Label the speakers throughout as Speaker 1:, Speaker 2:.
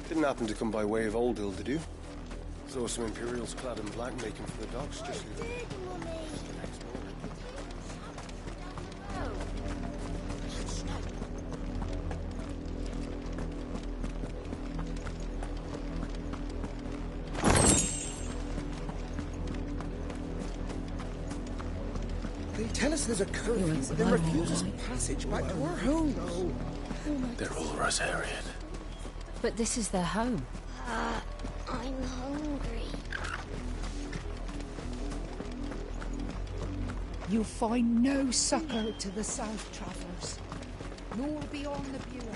Speaker 1: Didn't happen to come by way of Oldhill, did you? Saw some Imperials clad in black making for the docks just the next morning.
Speaker 2: They tell us there's a curfew, then refuse us passage back to our homes.
Speaker 3: They're all Rosarian.
Speaker 4: But this is their home.
Speaker 5: I'm hungry.
Speaker 6: You'll find no succor to the south travellers, nor beyond the Bureau.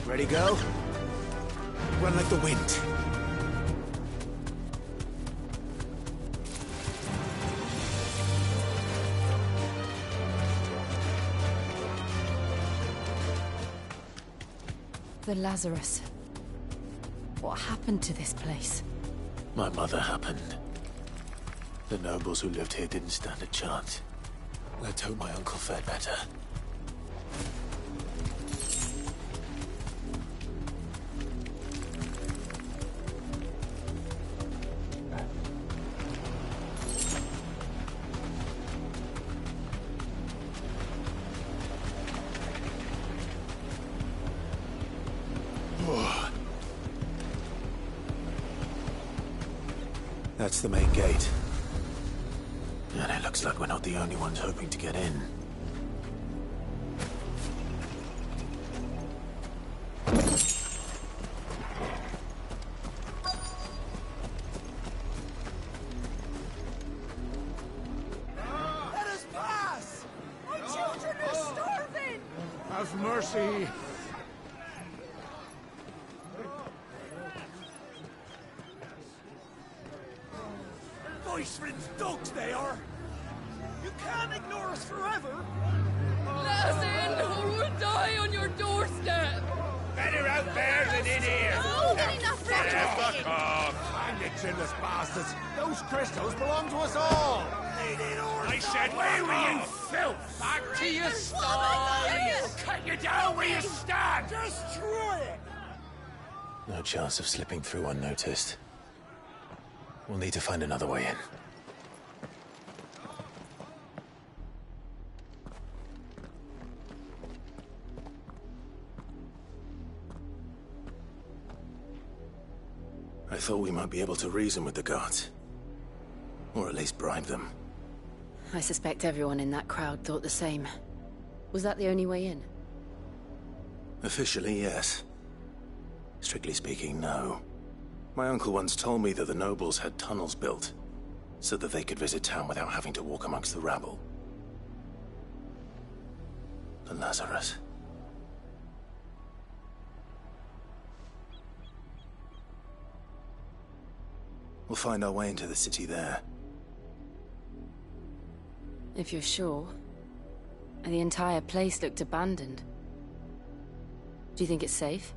Speaker 2: Ready, go? Run like the wind.
Speaker 4: The Lazarus. What happened to this place?
Speaker 3: My mother happened. The nobles who lived here didn't stand a chance. Let's hope my uncle fared better. That's the main gate. And it looks like we're not the only ones hoping to get in.
Speaker 2: Let us pass!
Speaker 6: My children are starving!
Speaker 2: Have mercy! Voice-ridden dogs they are! You can't ignore us forever!
Speaker 7: Let us in, or we'll die on your doorstep!
Speaker 2: Better out there than in here!
Speaker 5: Oh, get enough
Speaker 2: Fuck off! Hang it, chinless bastards! Those crystals belong to us all! I said, away with you, filth! Back to your stall! Cut you down where you stand! Destroy it!
Speaker 3: No chance of slipping through unnoticed. We'll need to find another way in. I thought we might be able to reason with the guards. Or at least bribe them.
Speaker 4: I suspect everyone in that crowd thought the same. Was that the only way in?
Speaker 3: Officially, yes. Strictly speaking, no. My uncle once told me that the nobles had tunnels built, so that they could visit town without having to walk amongst the rabble. The Lazarus. We'll find our way into the city there.
Speaker 4: If you're sure. The entire place looked abandoned. Do you think it's safe?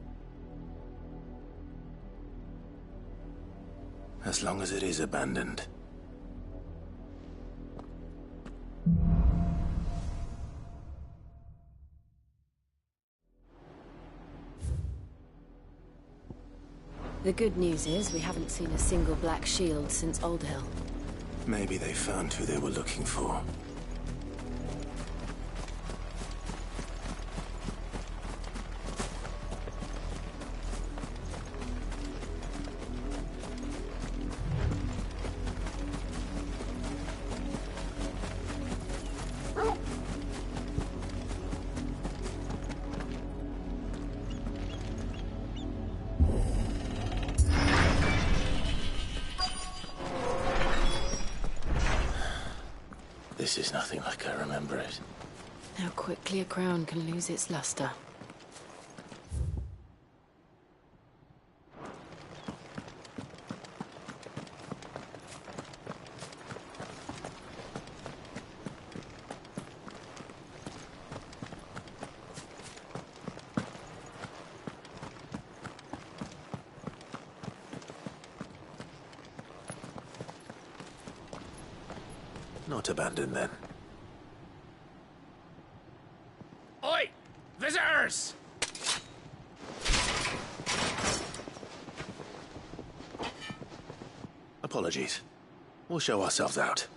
Speaker 3: As long as it is abandoned.
Speaker 4: The good news is we haven't seen a single black shield since Old Hill.
Speaker 3: Maybe they found who they were looking for. This is nothing like I remember it.
Speaker 4: How quickly a crown can lose its luster.
Speaker 3: Not abandoned, then.
Speaker 2: Oi! Visitors!
Speaker 3: Apologies. We'll show ourselves out.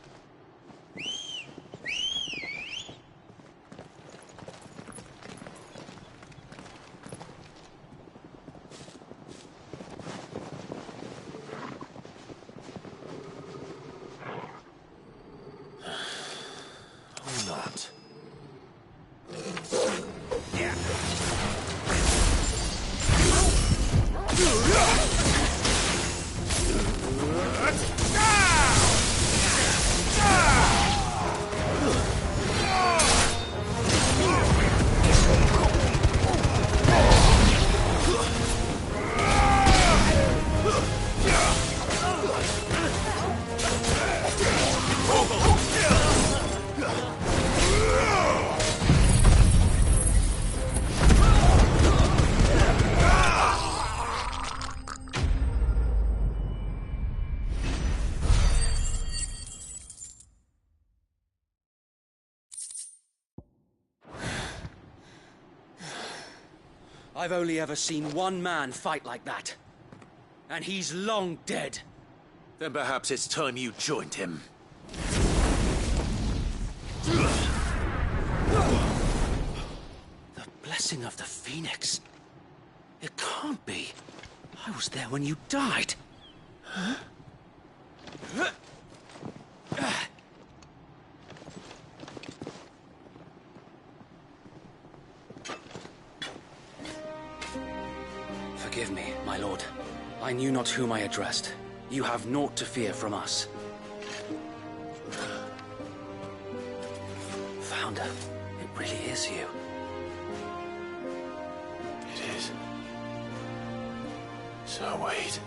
Speaker 3: Not.
Speaker 8: I've only ever seen one man fight like that. And he's long dead.
Speaker 3: Then perhaps it's time you joined him.
Speaker 8: The blessing of the Phoenix. It can't be. I was there when you died. Huh? Forgive me, my lord. I knew not whom I addressed. You have naught to fear from us. Founder, it really is you.
Speaker 3: It is. So wait.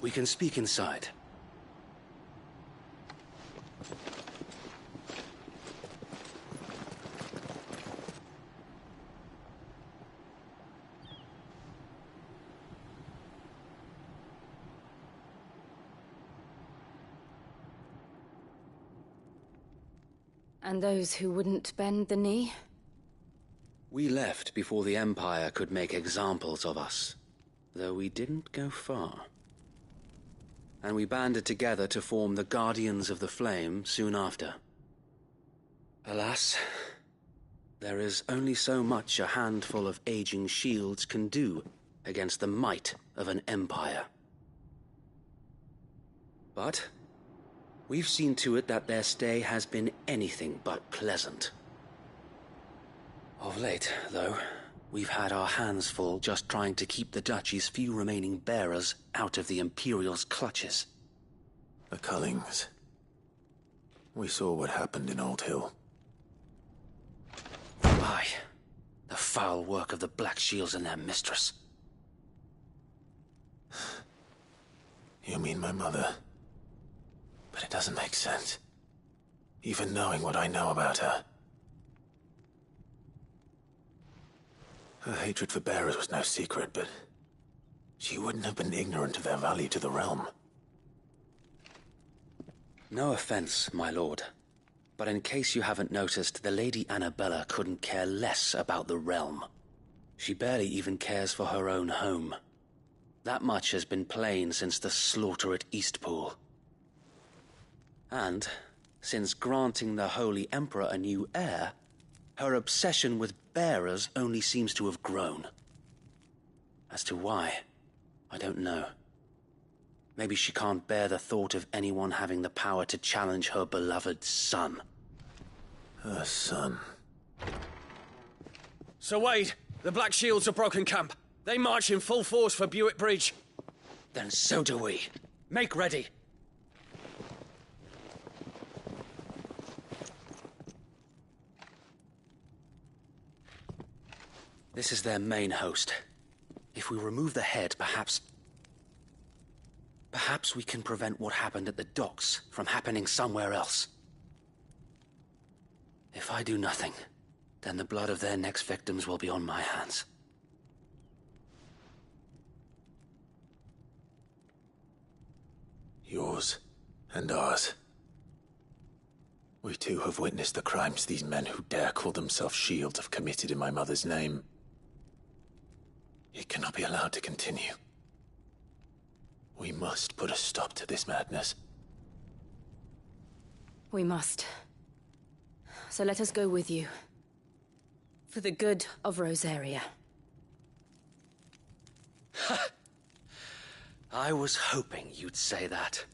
Speaker 8: We can speak inside.
Speaker 4: And those who wouldn't bend the knee?
Speaker 8: We left before the Empire could make examples of us, though we didn't go far. And we banded together to form the Guardians of the Flame soon after. Alas, there is only so much a handful of aging shields can do against the might of an empire. But we've seen to it that their stay has been anything but pleasant. Of late, though, we've had our hands full just trying to keep the Duchy's few remaining bearers out of the Imperial's clutches.
Speaker 3: The Cullings. We saw what happened in Old Hill.
Speaker 8: Aye. The foul work of the Black Shields and their mistress.
Speaker 3: You mean my mother? But it doesn't make sense. Even knowing what I know about her. Her hatred for bearers was no secret, but she wouldn't have been ignorant of their value to the realm.
Speaker 8: No offense, my lord. But in case you haven't noticed, the Lady Annabella couldn't care less about the realm. She barely even cares for her own home. That much has been plain since the slaughter at Eastpool. And, since granting the Holy Emperor a new heir, her obsession with bearers only seems to have grown. As to why, I don't know. Maybe she can't bear the thought of anyone having the power to challenge her beloved son.
Speaker 3: Her son.
Speaker 9: Sir Wade, the Black Shields have broken camp. They march in full force for Buick Bridge.
Speaker 8: Then so do we.
Speaker 9: Make ready.
Speaker 8: This is their main host. If we remove the head, perhaps we can prevent what happened at the docks from happening somewhere else. If I do nothing, then the blood of their next victims will be on my hands.
Speaker 3: Yours and ours. We too have witnessed the crimes these men who dare call themselves Shields have committed in my mother's name. It cannot be allowed to continue. We must put a stop to this madness.
Speaker 4: We must. So let us go with you. For the good of Rosaria.
Speaker 8: I was hoping you'd say that.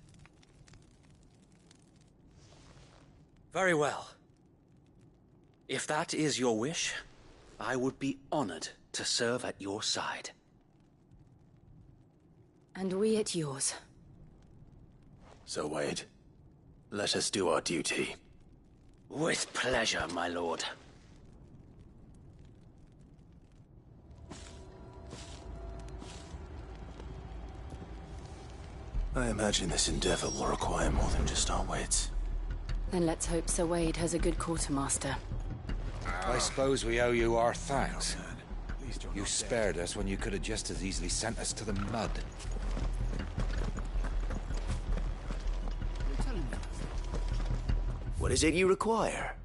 Speaker 8: Very well. If that is your wish, I would be honored to serve at your side.
Speaker 4: And we at yours.
Speaker 3: So, Wade, let us do our duty.
Speaker 8: With pleasure, my lord.
Speaker 3: I imagine this endeavor will require more than just our wits.
Speaker 4: Then let's hope Sir Wade has a good quartermaster.
Speaker 2: I suppose we owe you our thanks. You spared us when you could have just as easily sent us to the mud.
Speaker 10: What is it you require?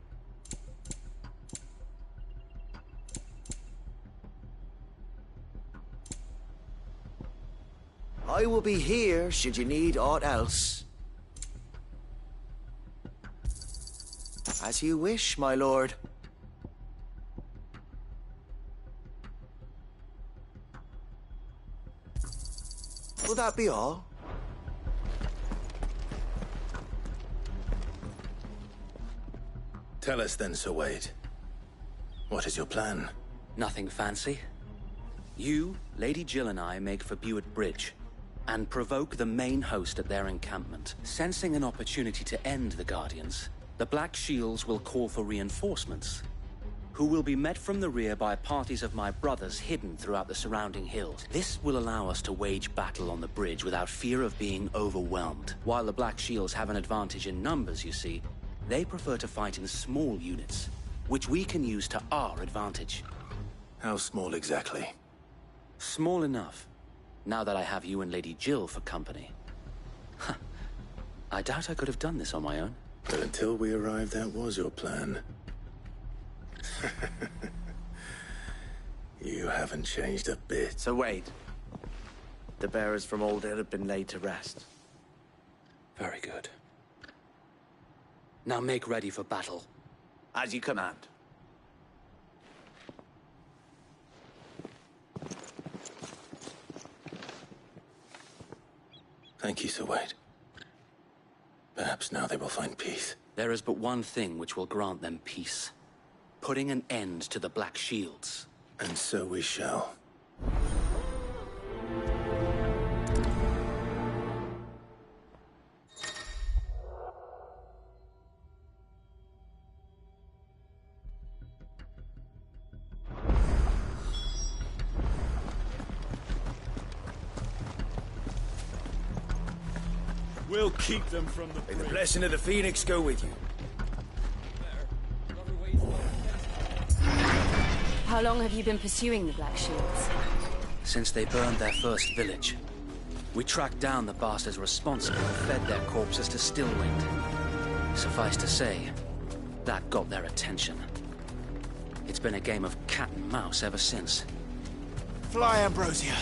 Speaker 10: I will be here should you need aught else. As you wish, my lord. Will that be all?
Speaker 3: Tell us then, Sir Wade. What is your plan?
Speaker 8: Nothing fancy. You, Lady Jill and I make for Buick Bridge, and provoke the main host at their encampment. Sensing an opportunity to end the Guardians, the Black Shields will call for reinforcements, who will be met from the rear by parties of my brothers hidden throughout the surrounding hills. This will allow us to wage battle on the bridge without fear of being overwhelmed. While the Black Shields have an advantage in numbers, you see, they prefer to fight in small units, which we can use to our advantage.
Speaker 3: How small exactly?
Speaker 8: Small enough, now that I have you and Lady Jill for company. I doubt I could have done this on my own.
Speaker 3: But until we arrived, that was your plan. You haven't changed a bit.
Speaker 10: So Wade, the bearers from Old Hill have been laid to rest.
Speaker 8: Very good. Now make ready for battle.
Speaker 10: As you command.
Speaker 3: Thank you, Sir Wade. Perhaps now they will find peace.
Speaker 8: There is but one thing which will grant them peace. Putting an end to the Black Shields.
Speaker 3: And so we shall.
Speaker 2: We'll keep them from the
Speaker 10: May the blessing of the Phoenix go with you.
Speaker 4: How long have you been pursuing the Black Shields?
Speaker 8: Since they burned their first village. We tracked down the bastards responsible and fed their corpses to Stillwind. Suffice to say, that got their attention. It's been a game of cat and mouse ever since.
Speaker 2: Fly, Ambrosia.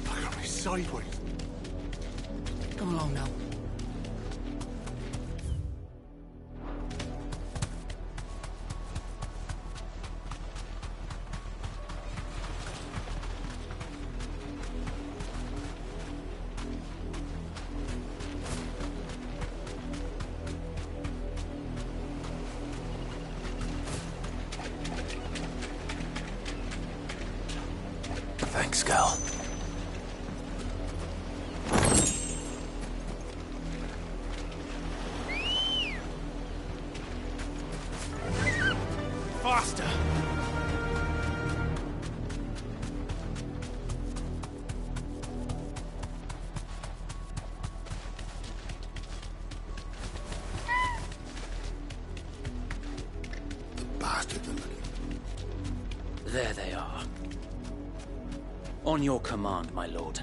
Speaker 2: Look at me sideways.
Speaker 6: Come along now.
Speaker 3: Thanks, Gal.
Speaker 2: Faster!
Speaker 1: The bastards are looking.
Speaker 8: There they are. On your command, my lord.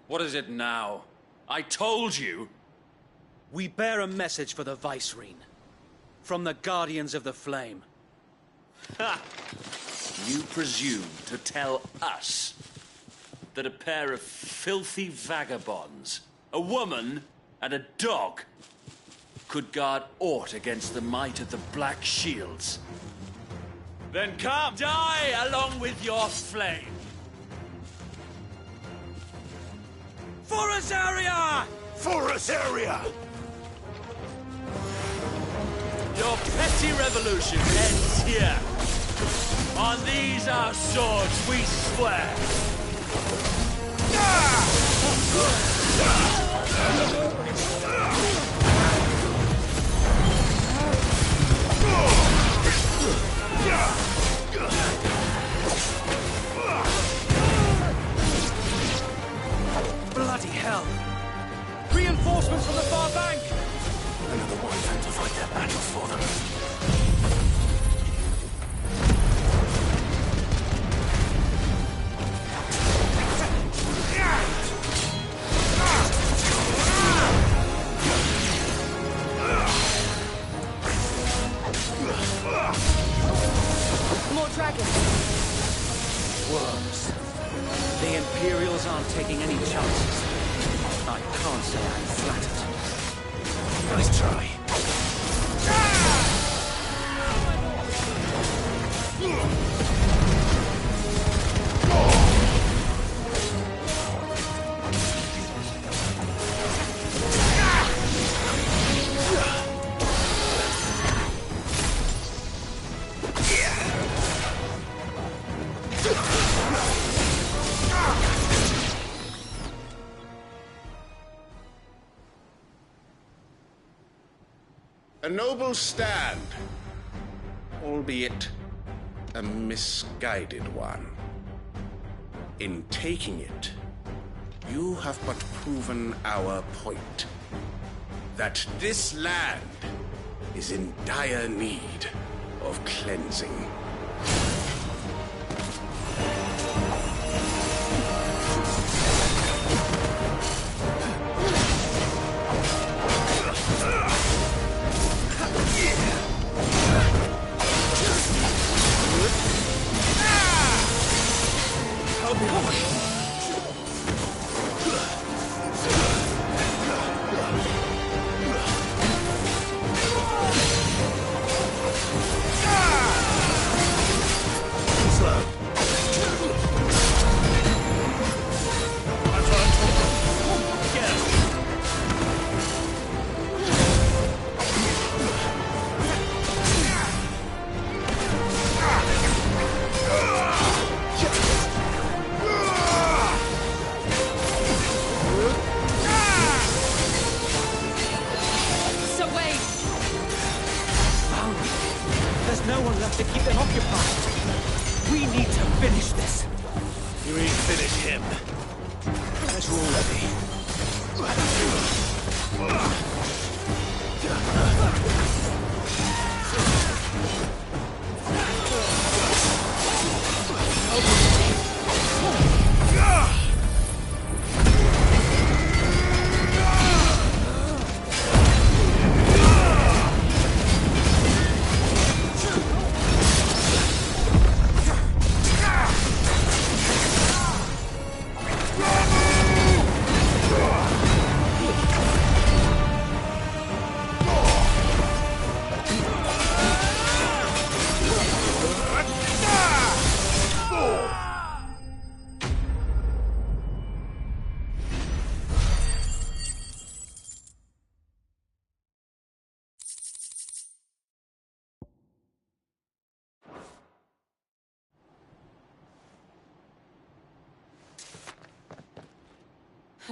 Speaker 9: What is it now? I told you!
Speaker 8: We bear a message for the Vicereine. From the Guardians of the Flame.
Speaker 11: Ha! You presume to tell us that a pair of filthy vagabonds, a woman and a dog, could guard aught against the might of the Black Shields? Then come, die along with your flame! For Azaria!
Speaker 2: For Azaria!
Speaker 11: Your petty revolution ends here. On these our swords we swear.
Speaker 8: Bloody hell! Reinforcements from the far bank!
Speaker 3: Another Wyvern to fight their battles for them.
Speaker 4: More dragons!
Speaker 8: Worms. The Imperials aren't taking any chances. I can't say I'm flattered.
Speaker 3: Nice try.
Speaker 12: A noble stand, albeit a misguided one. In taking it, you have but proven our point. That this land is in dire need of cleansing.
Speaker 2: occupied. We need to finish this.
Speaker 3: You mean finish him? As we're all ready.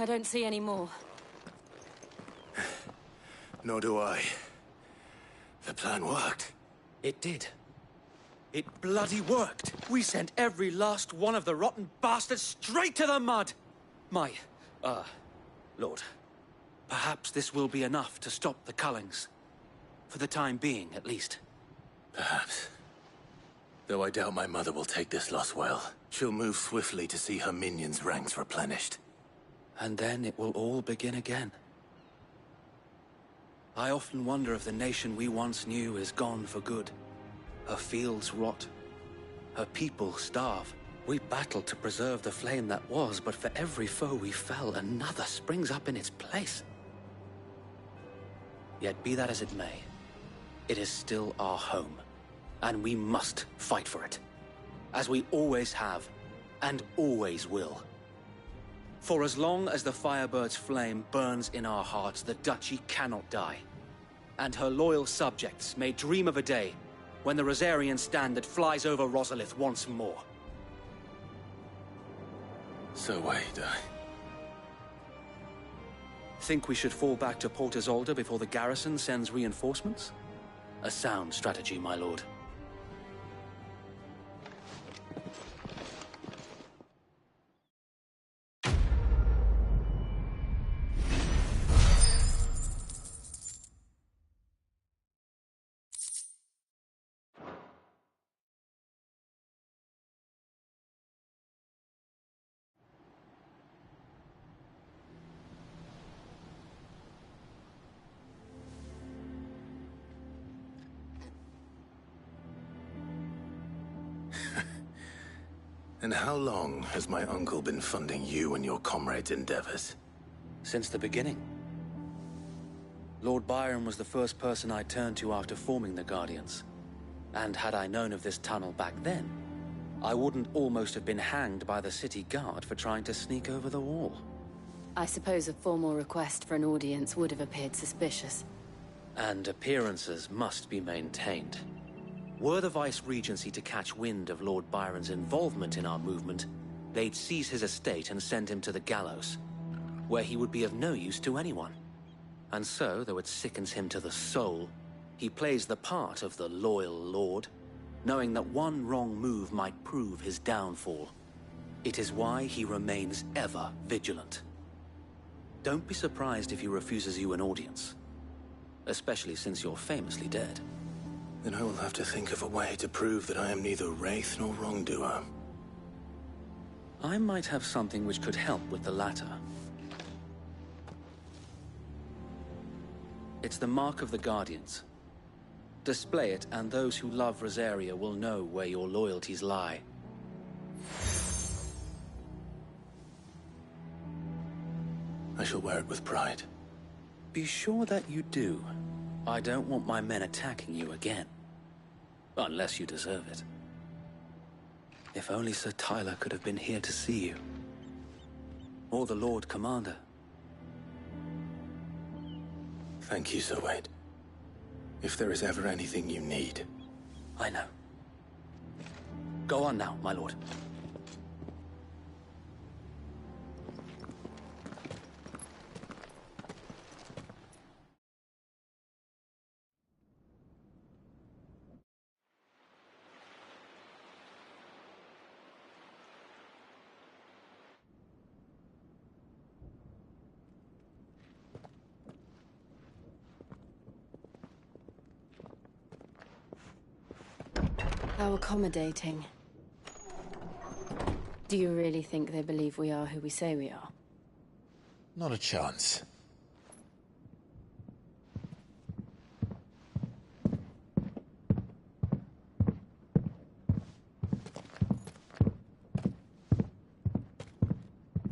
Speaker 4: I don't see any more.
Speaker 3: Nor do I. The plan worked.
Speaker 2: It did. It bloody worked. We sent every last one of the rotten bastards straight to the mud. Lord, perhaps this will be enough to stop the Cullings. For the time being, at least.
Speaker 3: Perhaps. Though I doubt my mother will take this loss well. She'll move swiftly to see her minions' ranks replenished.
Speaker 2: And then it will all begin again. I often wonder if the nation we once knew is gone for good. Her fields rot. Her people starve. We battled to preserve the flame that was, but for every foe we fell, another springs up in its place. Yet be that as it may, it is still our home, and we must fight for it. As we always have, and always will. For as long as the Firebird's flame burns in our hearts, the Duchy cannot die. And her loyal subjects may dream of a day when the Rosarian standard flies over Rosalith once more.
Speaker 3: So wait,
Speaker 2: Think we should fall back to Port Isolde before the garrison sends reinforcements? A sound strategy, my lord.
Speaker 3: And how long has my uncle been funding you and your comrades' endeavors?
Speaker 2: Since the beginning. Lord Byron was the first person I turned to after forming the Guardians. And had I known of this tunnel back then, I wouldn't almost have been hanged by the city guard for trying to sneak over the wall.
Speaker 4: I suppose a formal request for an audience would have appeared suspicious.
Speaker 2: And appearances must be maintained. Were the Vice-Regency to catch wind of Lord Byron's involvement in our movement, they'd seize his estate and send him to the gallows, where he would be of no use to anyone. And so, though it sickens him to the soul, he plays the part of the loyal lord, knowing that one wrong move might prove his downfall. It is why he remains ever vigilant. Don't be surprised if he refuses you an audience, especially since you're famously dead.
Speaker 3: Then I will have to think of a way to prove that I am neither wraith nor wrongdoer.
Speaker 2: I might have something which could help with the latter. It's the Mark of the Guardians. Display it, and those who love Rosaria will know where your loyalties lie.
Speaker 3: I shall wear it with pride.
Speaker 2: Be sure that you do. I don't want my men attacking you again. Unless you deserve it. If only Sir Tyler could have been here to see you. Or the Lord Commander.
Speaker 3: Thank you, Sir Wade. If there is ever anything you need.
Speaker 2: I know. Go on now, my lord.
Speaker 4: How accommodating. Do you really think they believe we are who we say we are?
Speaker 3: Not a chance.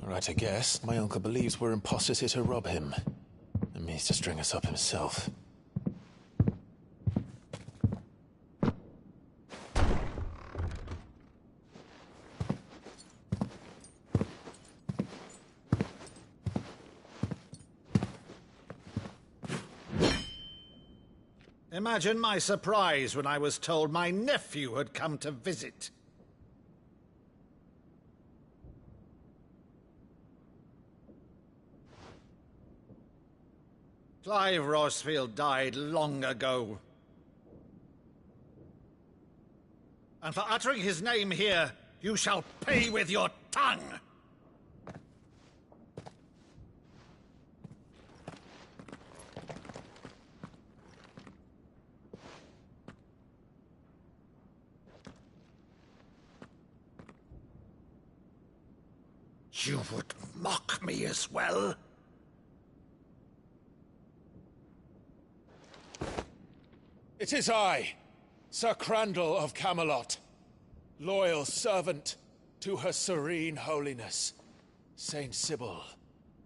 Speaker 3: Right to guess, my uncle believes we're imposters here to rob him, and means to string us up himself.
Speaker 2: Imagine my surprise when I was told my nephew had come to visit. Clive Rosfield died long ago. And for uttering his name here, you shall pay with your tongue! You would mock me as well?
Speaker 3: It is I, Sir Crandall of Camelot, loyal servant to Her Serene Holiness, Saint Sybil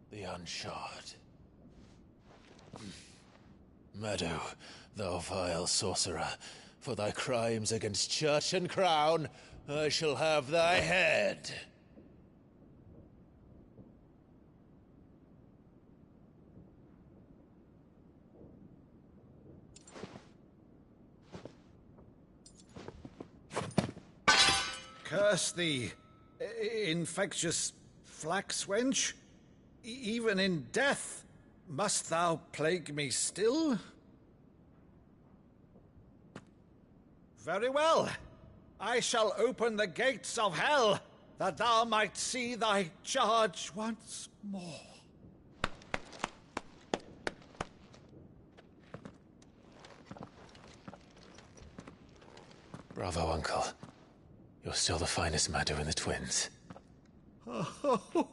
Speaker 3: the Unshod. Meadow, thou vile sorcerer, for thy crimes against church and crown, I shall have thy head.
Speaker 2: Curse thee, infectious flax wench. Even in death, must thou plague me still? Very well. I shall open the gates of hell, that thou might see thy charge once more.
Speaker 3: Bravo, Uncle. You're still the finest Meadow in the twins.
Speaker 2: Oh,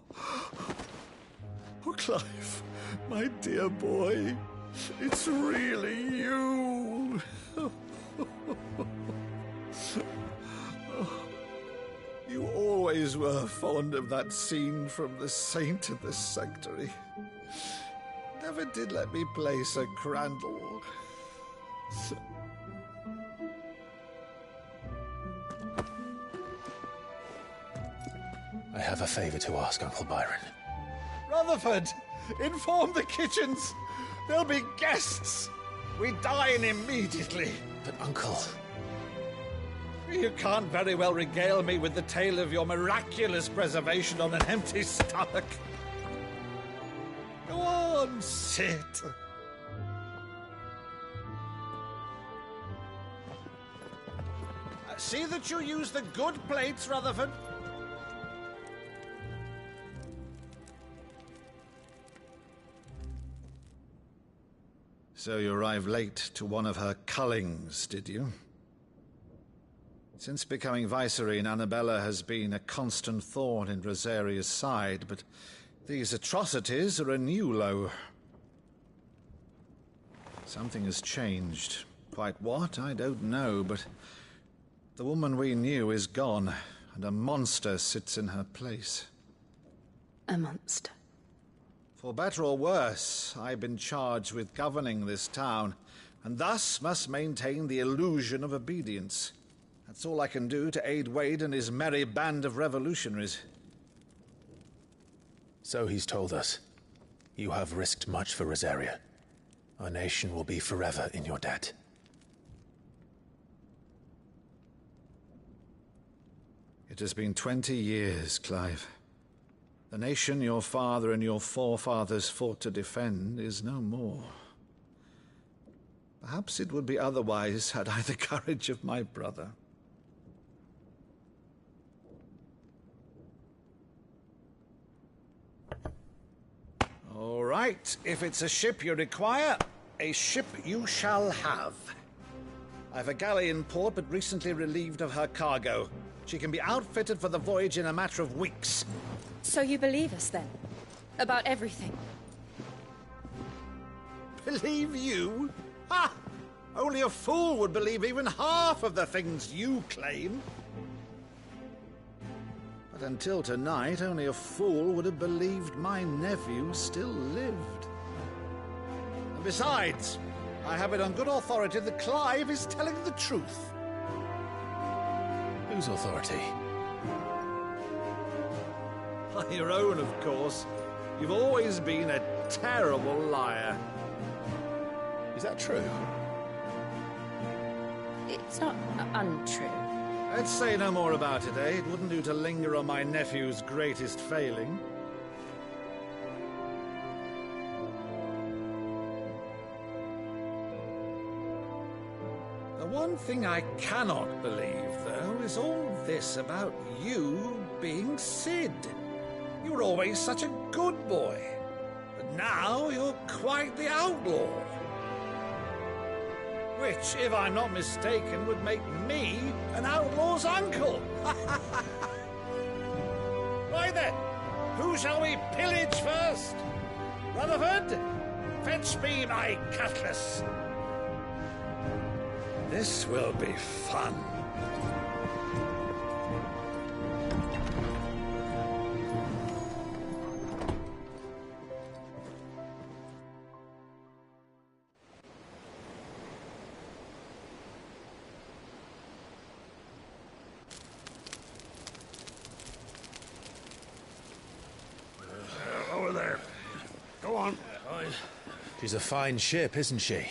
Speaker 2: Clive, my dear boy, it's really you. You always were fond of that scene from The Saint of the Sanctuary. Never did let me play Sir Crandall.
Speaker 3: I have a favor to ask, Uncle Byron.
Speaker 2: Rutherford, inform the kitchens. There'll be guests. We dine immediately.
Speaker 3: But, Uncle...
Speaker 2: You can't very well regale me with the tale of your miraculous preservation on an empty stomach. Go on, sit. See that you use the good plates, Rutherford. So you arrived late to one of her cullings, did you? Since becoming Vicereine, Annabella has been a constant thorn in Rosaria's side, but these atrocities are a new low. Something has changed. Quite what, I don't know, but the woman we knew is gone, and a monster sits in her place.
Speaker 4: A monster?
Speaker 2: For better or worse, I've been charged with governing this town, and thus must maintain the illusion of obedience. That's all I can do to aid Wade and his merry band of revolutionaries.
Speaker 3: So he's told us. You have risked much for Rosaria. Our nation will be forever in your debt.
Speaker 2: It has been 20 years, Clive. The nation your father and your forefathers fought to defend is no more. Perhaps it would be otherwise had I the courage of my brother. All right, if it's a ship you require, a ship you shall have.
Speaker 13: I've a galley in port, but recently relieved of her cargo. She can be outfitted for the voyage in a matter of weeks.
Speaker 4: So you believe us, then? About everything?
Speaker 13: Believe you? Ha! Only a fool would believe even half of the things you claim. But until tonight, only a fool would have believed my nephew still lived. And besides, I have it on good authority that Clive is telling the truth.
Speaker 3: Whose authority?
Speaker 13: Your own, of course. You've always been a terrible liar.
Speaker 3: Is that true?
Speaker 4: It's not untrue.
Speaker 13: Let's say no more about it, eh? It wouldn't do to linger on my nephew's greatest failing. The one thing I cannot believe, though, is all this about you being Sid. You were always such a good boy, but now you're quite the outlaw. Which, if I'm not mistaken, would make me an outlaw's uncle. Right then, who shall we pillage first? Rutherford, fetch me my cutlass. This will be fun.
Speaker 2: Over there. Go on.
Speaker 3: She's a fine ship, isn't she?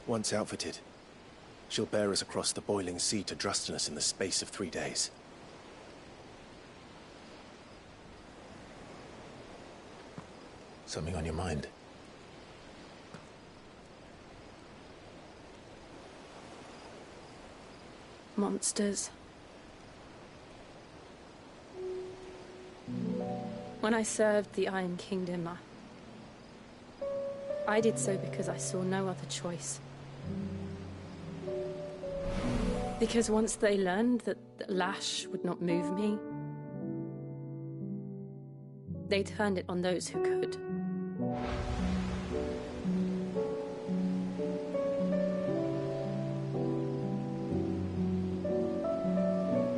Speaker 1: Once outfitted, she'll bear us across the boiling sea to Drustinus in the space of 3 days.
Speaker 3: Something on your mind?
Speaker 4: Monsters. When I served the Iron Kingdom, I did so because I saw no other choice. Because once they learned that Lash would not move me, they turned it on those who could.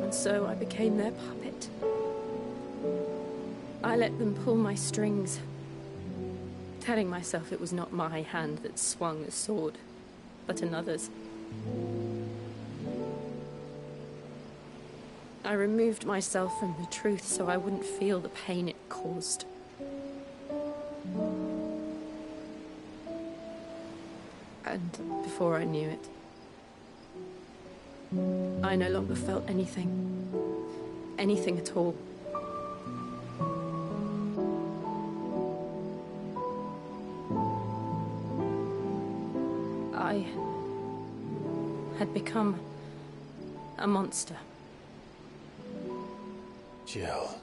Speaker 4: And so I became their puppet. I let them pull my strings, telling myself it was not my hand that swung the sword, but another's. I removed myself from the truth so I wouldn't feel the pain it caused. And before I knew it, I no longer felt anything. Anything at all. I had become a monster.
Speaker 3: Jill.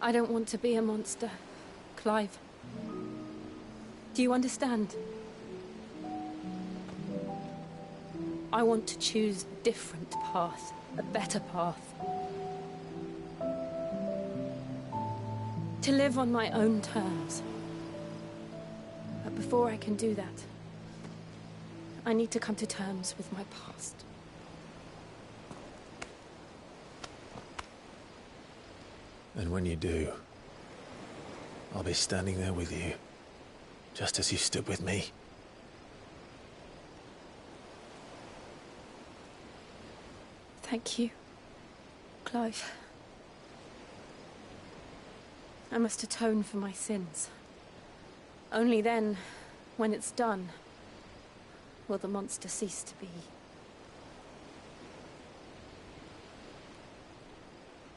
Speaker 4: I don't want to be a monster, Clive. Do you understand? I want to choose a different path, a better path. To live on my own terms. But before I can do that, I need to come to terms with my past.
Speaker 3: And when you do, I'll be standing there with you, just as you stood with me.
Speaker 4: Thank you, Clive. I must atone for my sins. Only then, when it's done, will the monster cease to be.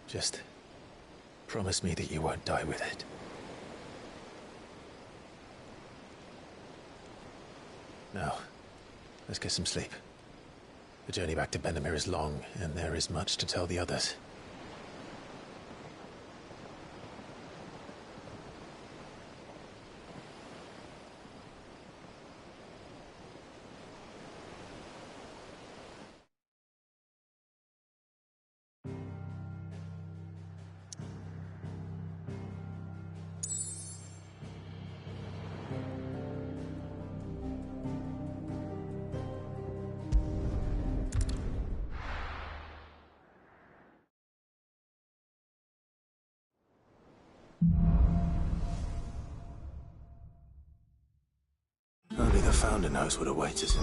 Speaker 3: Just promise me that you won't die with it. Now, let's get some sleep. The journey back to Benamir is long, and there is much to tell the others. founder knows what awaits us.